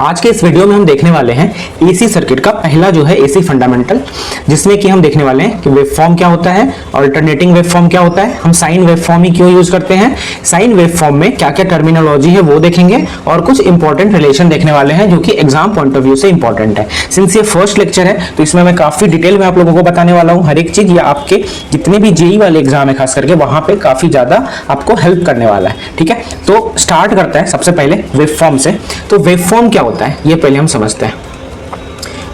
आज के इस वीडियो में हम देखने वाले हैं एसी सर्किट का पहला जो है एसी फंडामेंटल, जिसमें कि हम देखने वाले हैं कि वेवफॉर्म क्या होता है, अल्टरनेटिंग वेवफॉर्म क्या होता है, हम साइन वेवफॉर्म ही क्यों यूज करते हैं, साइन वेवफॉर्म में क्या क्या टर्मिनोलॉजी है वो देखेंगे और कुछ इंपॉर्टेंट रिलेशन देखने वाले हैं जो कि एग्जाम पॉइंट ऑफ व्यू से इंपॉर्टेंट है। सिंस ये फर्स्ट लेक्चर है तो इसमें मैं काफी डिटेल में आप लोगों को बताने वाला हूँ हर एक चीज, या आपके जितने भी जेई वाले एग्जाम है खास करके वहां पे काफी ज्यादा आपको हेल्प करने वाला है। ठीक है, तो स्टार्ट करते हैं सबसे पहले वेवफॉर्म से। तो वेवफॉर्म क्या होता है ये पहले हम समझते हैं।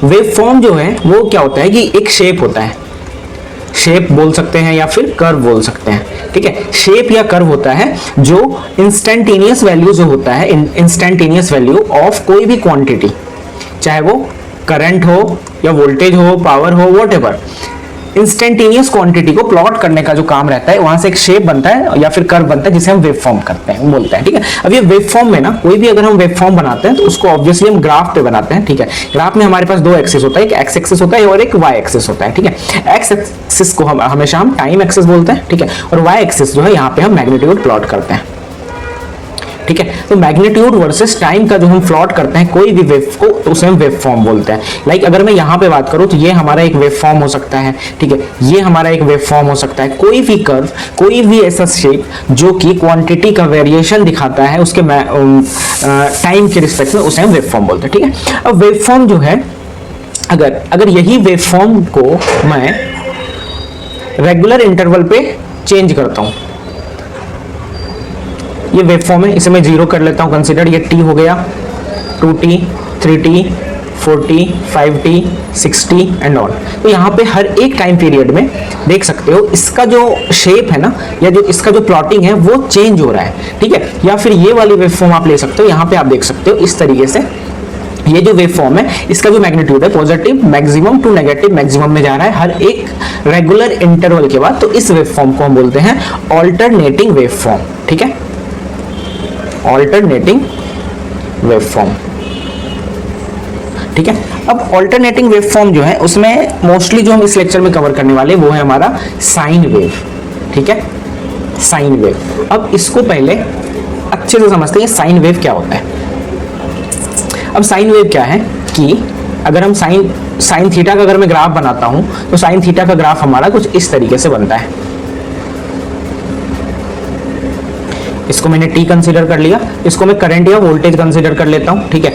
वेवफॉर्म जो है वो क्या होता है कि एक शेप होता है, शेप बोल सकते हैं या फिर कर्व बोल सकते हैं। ठीक है, शेप या कर्व होता है जो इंस्टेंटेनियस वैल्यू जो होता है, इंस्टेंटेनियस वैल्यू ऑफ कोई भी क्वांटिटी, चाहे वो करंट हो या वोल्टेज हो, पावर हो, व्हाटएवर, इंस्टेंटेनियस क्वांटिटी को प्लॉट करने का जो काम रहता है, वहां से एक शेप बनता है या फिर कर्व बनता है जिसे हम वेवफॉर्म करते हैं बोलते हैं। ठीक है, अब ये वेवफॉर्म में ना कोई भी अगर हम वेवफॉर्म बनाते हैं तो उसको ऑब्वियसली हम ग्राफ पे बनाते हैं। ठीक है, ग्राफ में हमारे पास दो एक्सिस होता है, एक एक्स एक्सिस होता है और एक वाई एक्सिस होता है। ठीक है, एक्स एक्सिस को हम हमेशा टाइम एक्सिस बोलते हैं। ठीक है, और वाई एक्सिस जो है यहाँ पे हम मैग्नीट्यूड प्लॉट करते हैं। ठीक है, तो मैग्नीट्यूड वर्सेस टाइम का जो हम प्लॉट करते हैं कोई भी वेव को तो उसे हम वेव फॉर्म बोलते हैं। लाइक अगर मैं यहाँ पे बात करूँ तो ये हमारा एक वेव फॉर्म हो सकता है। ठीक है, ये हमारा एक वेव फॉर्म हो सकता है। कोई भी कर्व, कोई भी ऐसा शेप जो कि क्वांटिटी का वेरिएशन दिखाता है उसके टाइम के रिस्पेक्ट में, उसे हम वेव फॉर्म बोलते हैं। ठीक है, अब वेव फॉर्म जो है, अगर यही वेव फॉर्म को मैं रेगुलर इंटरवल पे चेंज करता हूँ, ये वेवफॉर्म है, इसे मैं 0 कर लेता हूं कंसीडर, ये t हो गया, 2t, 3t, 4t, 5t, 6t and all. तो यहाँ पे हर एक टाइम पीरियड में देख सकते हो इसका जो शेप है ना, या जो इसका जो प्लॉटिंग है वो चेंज हो रहा है। ठीक है, या फिर ये वाली वेवफॉर्म आप ले सकते हो, यहाँ पे आप देख सकते हो इस तरीके से ये जो वेवफॉर्म है इसका जो मैग्नीट्यूड है positive maximum to negative maximum में जा रहा है हर एक रेगुलर इंटरवल के बाद। तो इस वेवफॉर्म को हम बोलते हैं ऑल्टरनेटिंग वेवफॉर्म। ठीक है, ऑल्टरनेटिंग वेवफॉर्म। ठीक है, अब ऑल्टरनेटिंग वेवफॉर्म जो है उसमें मोस्टली जो हम इस लेक्चर में कवर करने वाले वो है हमारा साइन वेव। ठीक है, साइन वेव। अब इसको पहले अच्छे से समझते हैं साइन वेव क्या होता है। अब साइन वेव क्या है कि अगर हम साइन थीटा का अगर मैं ग्राफ बनाता हूं तो साइन थीटा का ग्राफ हमारा कुछ इस तरीके से बनता है। इसको मैंने t कंसीडर कर लिया, इसको मैं करंट या वोल्टेज कंसीडर कर लेता हूं। ठीक है,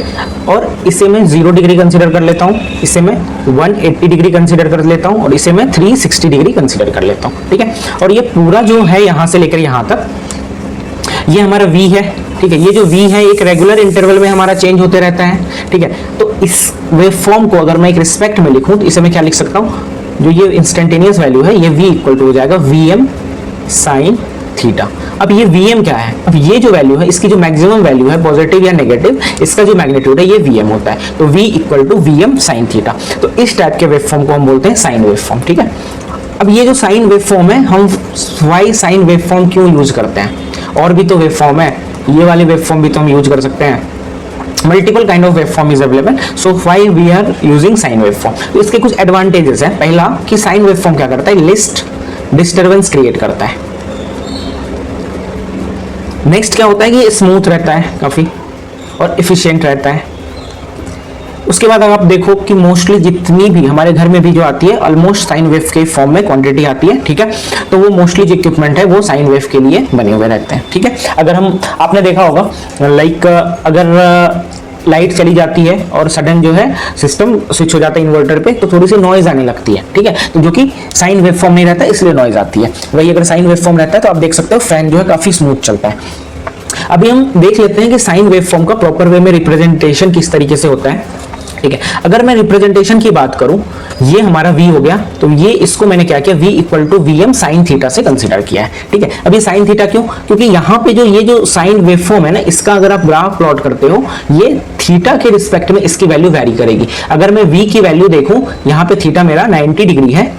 और इसे मैं 0 डिग्री कंसीडर कर लेता हूं, इसे मैं 180 डिग्री कंसीडर कर लेता हूं और इसे मैं 360 डिग्री कंसीडर कर लेता हूं। ठीक है, और ये पूरा जो है यहां से लेकर यहां तक ये हमारा v है। ठीक है, ये जो v है एक रेगुलर इंटरवल में हमारा चेंज होते रहता है। ठीक है, तो इस वेवफॉर्म को अगर मैं एक रिस्पेक्ट में लिखूं तो इसे मैं क्या लिख सकता हूं, जो ये इंस्टेंटेनियस वैल्यू है ये v इक्वल टू हो जाएगा vm साइन थीटा। अब ये Vm क्या है, अब ये जो वैल्यू है इसकी जो मैक्सिमम वैल्यू है पॉजिटिव या नेगेटिव, इसका जो मैग्नीट्यूड है ये Vm होता है। तो V equal to Vm sine theta. तो इस टाइप के वेवफॉर्म को हम बोलते हैं साइन वेवफॉर्म। ठीक है, अब ये जो साइन वेवफॉर्म है हम वाई साइन वेवफॉर्म क्यों यूज करते हैं, और भी तो वेवफॉर्म है, ये वाले वेवफॉर्म भी तो हम यूज कर सकते हैं। Multiple kind of waveform is available, so why we are using sine waveform. तो इसके कुछ एडवांटेजेस हैं। पहला कि साइन वेवफॉर्म क्या करता है, लिस्ट डिस्टर्बेंस क्रिएट करता है। नेक्स्ट क्या होता है कि स्मूथ रहता है काफी और एफिशिएंट रहता है। उसके बाद अगर आप देखो कि मोस्टली जितनी भी हमारे घर में भी जो आती है ऑलमोस्ट साइन वेव के फॉर्म में क्वांटिटी आती है। ठीक है, तो वो मोस्टली जो इक्विपमेंट है वो साइन वेव के लिए बने हुए रहते हैं। ठीक है, अगर हम आपने देखा होगा लाइक अगर लाइट चली जाती है और सडन जो है सिस्टम स्विच हो जाता है इन्वर्टर पे तो थोड़ी सी नॉइज आने लगती है। ठीक है, तो जो कि साइन वेवफॉर्म नहीं रहता इसलिए नॉइज आती है। वही अगर साइन वेवफॉर्म रहता है तो आप देख सकते हो फैन जो है काफी स्मूथ चलता है। अभी हम देख लेते हैं कि साइन वेवफॉर्म का प्रॉपर वे में रिप्रेजेंटेशन किस तरीके से होता है। ठीक है, अगर मैं रिप्रेजेंटेशन की बात करूं, ये हमारा v हो गया, तो ये इसको मैंने क्या किया, v equal to vm sine theta से कंसीडर किया है। ठीक है, अभी साइन थीटा क्यों, क्योंकि यहाँ पे जो ये जो साइन वेवफॉर्म है ना, इसका अगर आप ग्राफ प्लॉट करते हो ये थीटा के रिस्पेक्ट में इसकी वैल्यू वैरी करेगी। अगर मैं v की वैल्यू देखूं, यहाँ पे थीटा मेरा 90 डिग्री है,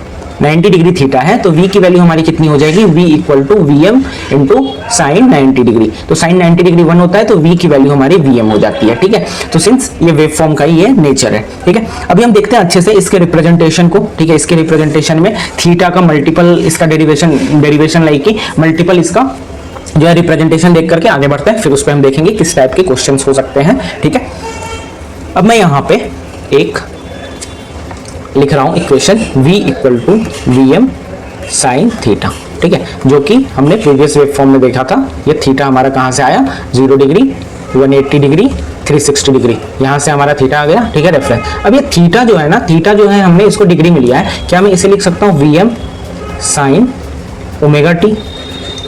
90 डिग्री थीटा है, तो v की वैल्यू हमारी कितनी हो जाएगी, v equal to vm into sine 90 degree. तो साइन 90 डिग्री 1 होता है तो v की वैल्यू हमारी vm हो जाती है। ठीक है, तो सिंस ये वेवफॉर्म का ही ये नेचर है। ठीक है, अभी हम देखते हैं अच्छे से इसके रिप्रेजेंटेशन को। ठीक है, इसके रिप्रेजेंटेशन में थीटा का मल्टीपल इसका डेरिवेशन लाइक की मल्टीपल इसका जो है रिप्रेजेंटेशन देख करके आगे बढ़ते हैं, फिर उस पर हम देखेंगे किस टाइप के क्वेश्चंस हो सकते हैं। ठीक है, अब मैं यहाँ पे एक लिख रहा हूँ equation v equal to Vm sine theta, ठीक है, जो कि हमने प्रीवियस वेव फॉर्म में देखा था। ये थीटा हमारा कहाँ से आया, 0 डिग्री, 180 डिग्री, 360 डिग्री, यहाँ से हमारा थीटा आ गया, ठीक है, रेफरेंस। अब ये थीटा जो है ना, थीटा जो है हमने इसको डिग्री में लिया है, क्या मैं इसे लिख सकता हूँ Vm साइन ओमेगा टी,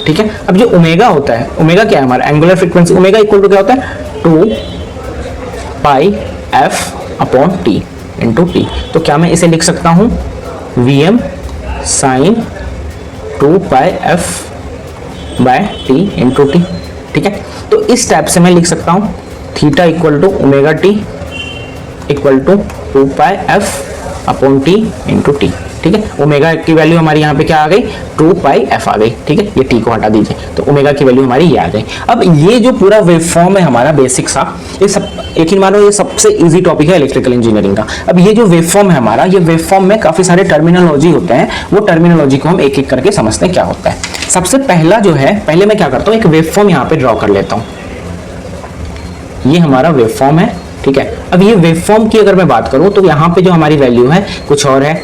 ठीक है। अब जो ओमेगा होता है, ओमेगा क्या है हमारा angular frequency, omega equal to क्या होता है 2 pi f upon T into T. तो क्या मैं इसे लिख सकता हूँ Vm sine 2 pi f by T into T, ठीक है। तो इस टाइप से मैं लिख सकता हूँ theta equal to omega T equal to 2 pi f upon T into T, ठीक है। ओमेगा की वैल्यू हमारी यहाँ पे क्या आ गई, 2 पाई f आ गई, ठीक है। ये टी को हटा दीजिए, तो ओमेगा की वैल्यू हमारी ये आ गई। अब ये जो पूरा वेवफॉर्म है हमारा बेसिक सा, ये सब यकीन मानो ये सबसे इजी टॉपिक है इलेक्ट्रिकल इंजीनियरिंग का। अब ये जो वेवफॉर्म है हमारा, ये वेवफॉर्म में काफी सारे टर्मिनोलॉजी होते हैं, वो टर्मिनोलॉजी को हम एक एक करके समझते हैं क्या होता है। सबसे पहला जो है, पहले मैं क्या करता हूँ, एक वेवफॉर्म यहाँ पे ड्रॉ कर लेता हूँ। ये हमारा वेवफॉर्म है, ठीक है। अब ये वेवफॉर्म की अगर मैं बात करूँ तो यहाँ पे जो हमारी वैल्यू है कुछ और है,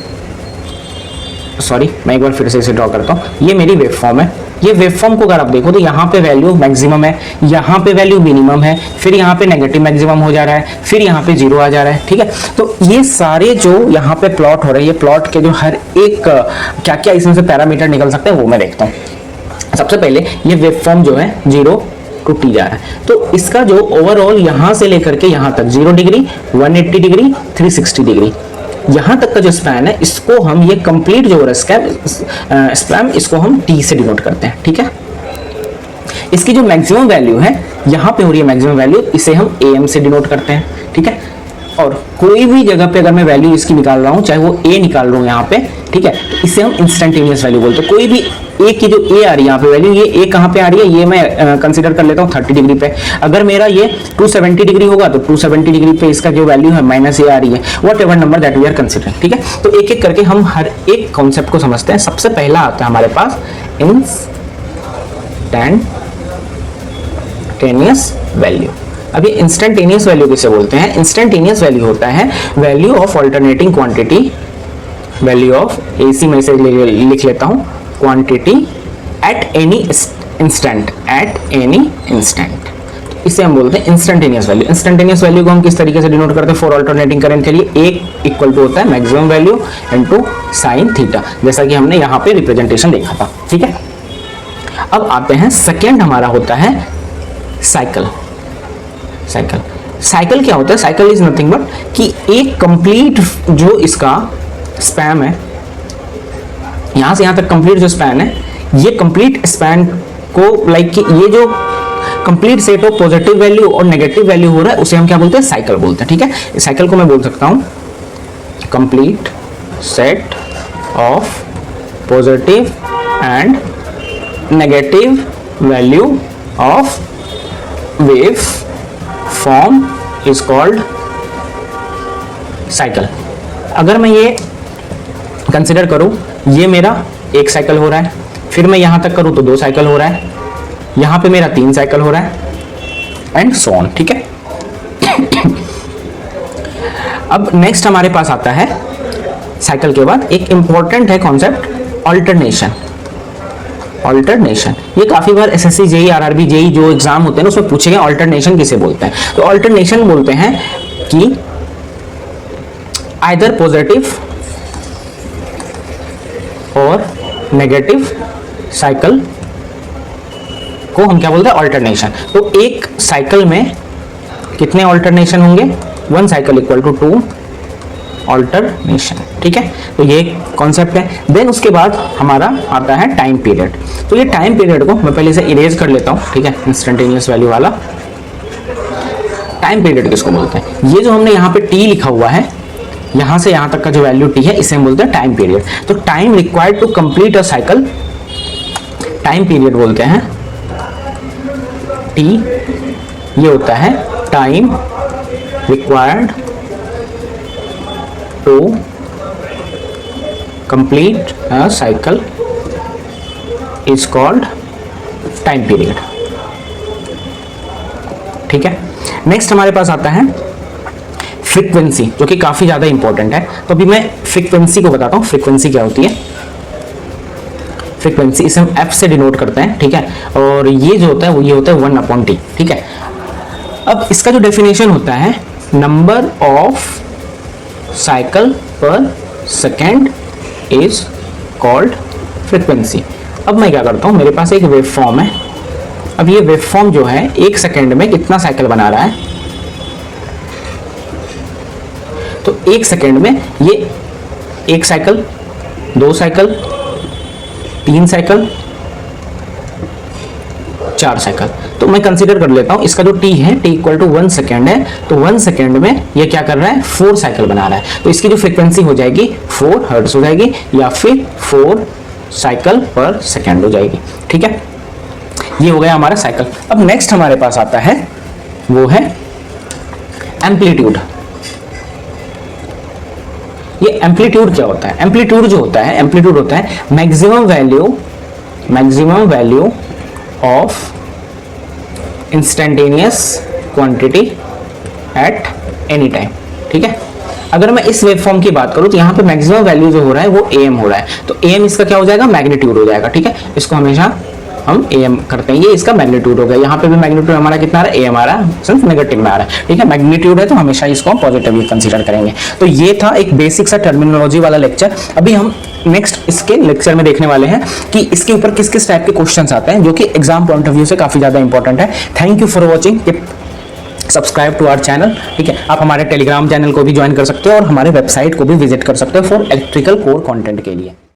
सॉरी मैं एक बार फिर से इसे ड्रॉ करता हूँ। ये मेरी वेवफॉर्म है। ये वेवफॉर्म को अगर आप देखो तो यहाँ पे वैल्यू मैक्सिमम है, यहाँ पे वैल्यू मिनिमम है, फिर यहाँ पे नेगेटिव मैक्सिमम हो जा रहा है, फिर यहाँ पे जीरो आ जा रहा है, ठीक है। तो ये सारे जो यहाँ पे प्लॉट हो रहे हैं, ये प्लॉट के जो हर एक क्या क्या इसमें से पैरामीटर निकल सकते हैं वो मैं देखता हूँ। सबसे पहले ये वेवफॉर्म जो है 0 टू टी जा रहा है, तो इसका जो ओवरऑल यहाँ से लेकर के यहाँ तक 0 डिग्री, 180 डिग्री, 360 डिग्री, यहाँ तक का जो स्पैन है, इसको हम ये कंप्लीट जो हो रहा है स्पैन, इसको हम टी से डिनोट करते हैं, ठीक है। इसकी जो मैक्सिमम वैल्यू है यहाँ पे हो रही है मैक्सिमम वैल्यू, इसे हम am से डिनोट करते हैं, ठीक है। और कोई भी जगह पे अगर मैं वैल्यू इसकी निकाल रहा हूँ, चाहे वो a निकाल रहा हूँ यहाँ पे, ठीक है, तो इसे हम इंस्टेंटेनियस वैल्यू बोलते हैं। कोई भी a की जो a आ रही है यहाँ पे वैल्यू, ये a कहाँ पे आ रही है, ये मैं कंसीडर कर लेता हूँ 30 डिग्री पे। अगर मेरा ये 270 डिग्री होगा तो 270 डिग्री पे इसका जो वैल्यू है माइनस a आ रही है, whatever number that we are considering, ठीक है। तो एक एक करके हम हर एक कॉन्सेप्ट को समझते हैं। सबसे पहला आता है हमारे पास इंस्टेंटेनियस वैल्यू। अब ये इंस्टेंटेनियस वैल्यू किसे बोलते हैं, इंस्टेंटेनियस वैल्यू होता है value of alternating quantity, value of AC में से लिख लेता हूं, quantity at any instant, at any instant, इसे हम बोलते हैं इंस्टेंटेनियस वैल्यू। इंस्टेंटेनियस वैल्यू को हम किस तरीके से डिनोट करते हैं, फॉर अल्टरनेटिंग करंट के लिए एक इक्वल टू होता है maximum value into sine theta, जैसा कि हमने यहाँ पे रिप्रेजेंटेशन देखा था, ठीक है। अब आते हैं सेकेंड हमारा होता है साइकिल। साइकिल, साइकिल क्या होता है, साइकिल इज नथिंग बट कि एक कंप्लीट जो इसका स्पैन है, यहां से यहां तक कंप्लीट जो स्पैन है, ये कंप्लीट स्पैन को लाइक कि ये जो complete set of positive value और नेगेटिव वैल्यू हो रहा है, उसे हम क्या बोलते हैं, साइकिल बोलते हैं, ठीक है। इस साइकिल को मैं बोल सकता हूं complete set of positive and negative value of wave form is called cycle. अगर मैं ये कंसिडर करूं, ये मेरा एक साइकिल हो रहा है, फिर मैं यहां तक करूं तो 2 साइकिल हो रहा है, यहां पे मेरा 3 साइकिल हो रहा है एंड सो ऑन, ठीक है। अब नेक्स्ट हमारे पास आता है साइकिल के बाद एक इंपॉर्टेंट है कॉन्सेप्ट अल्टरनेशन। अल्टरनेशन ये काफी बार एसएससी जेई आरआरबी जेई जो एग्जाम होते हैं ना उसमें पूछे गए अल्टरनेशन किसे बोलते हैं। तो अल्टरनेशन बोलते हैं कि आइदर पॉजिटिव और नेगेटिव साइकिल को हम क्या बोलते हैं, अल्टरनेशन। तो एक साइकिल में कितने अल्टरनेशन होंगे, 1 साइकिल इक्वल टू 2 अल्टरनेशन, ठीक है। तो ये कॉन्सेप्ट है। देन उसके बाद हमारा आता है टाइम पीरियड। तो ये टाइम पीरियड को मैं पहले से इरेज कर लेता हूँ, ठीक है, इंस्टेंटेनियस वैल्यू वाला। टाइम पीरियड किसको बोलते हैं, ये जो हमने यहाँ पे टी लिखा हुआ है, यहाँ से यहाँ तक का जो वैल्यू टी है, इसे हम बोलते हैं टाइम पीरियड। तो time required to complete a cycle, time period बोलते हैं टी। ये होता है time required to complete a cycle is called time period, ठीक है। नेक्स्ट हमारे पास आता है फ्रीक्वेंसी, जो कि काफी ज्यादा इंपॉर्टेंट है। तो अभी मैं फ्रीक्वेंसी को बताता हूँ, फ्रीक्वेंसी क्या होती है। फ्रीक्वेंसी इसे हम एफ से डिनोट करते हैं, ठीक है, और ये जो होता है वो ये होता है 1/t, ठीक है। अब इसका जो डेफिनेशन होता है, नंबर ऑफ साइकिल पर सेकेंड इज कॉल्ड फ्रीक्वेंसी। अब मैं क्या करता हूँ, मेरे पास एक वेव फॉर्म है। अब ये वेव फॉर्म जो है 1 सेकेंड में कितना साइकिल बना रहा है, तो 1 सेकेंड में ये 1 साइकिल, 2 साइकिल, 3 साइकिल, 4 साइकिल। तो मैं कंसीडर कर लेता हूं इसका जो t है, t इक्वल टू 1 सेकेंड है, तो 1 सेकेंड में ये क्या कर रहा है, 4 साइकिल बना रहा है। तो इसकी जो फ्रीक्वेंसी हो जाएगी 4 हर्ट्ज हो जाएगी, या फिर 4 साइकिल पर सेकेंड हो जाएगी, ठीक है। ये हो गया हमारा साइकिल। अब नेक्स्ट हमारे पास आता है वो है एम्पलीट्यूड। ये एम्पलीट्यूड क्या होता है, एम्पलीट्यूड जो होता है, एम्पलीट्यूड होता है maximum value of instantaneous quantity at any time, ठीक है। अगर मैं इस वेव फॉर्म की बात करूं तो यहाँ पे मैक्सिमम वैल्यू जो हो रहा है वो am हो रहा है, तो am इसका क्या हो जाएगा, मैग्नीट्यूड हो जाएगा, ठीक है। इसको हमेशा हम am करते हैं, ये इसका मैग्नीट्यूड हो गया। यहाँ पे भी मैग्नीट्यूड हमारा कितना आ रहा है, am आ रहा है, सिर्फ नेगेटिव में आ रहा है, ठीक है। मैग्नीट्यूड है तो हमेशा इसको हम पॉजिटिवली कंसीडर करेंगे। तो ये था एक बेसिक सा टर्मिनोलॉजी वाला लेक्चर। अभी हम नेक्स्ट इसके लेक्चर में देखने वाले हैं कि इसके ऊपर किस किस टाइप के क्वेश्चंस आते हैं, जो कि एग्जाम पॉइंट ऑफ व्यू से काफी ज्यादा इंपॉर्टेंट है। Thank you for watching, subscribe to our channel, ठीक है। आप हमारे टेलीग्राम चैनल को भी ज्वाइन कर सकते हो और हमारे वेबसाइट को भी विजिट कर सकते हो फॉर इलेक्ट्रिकल कोर कंटेंट के लिए।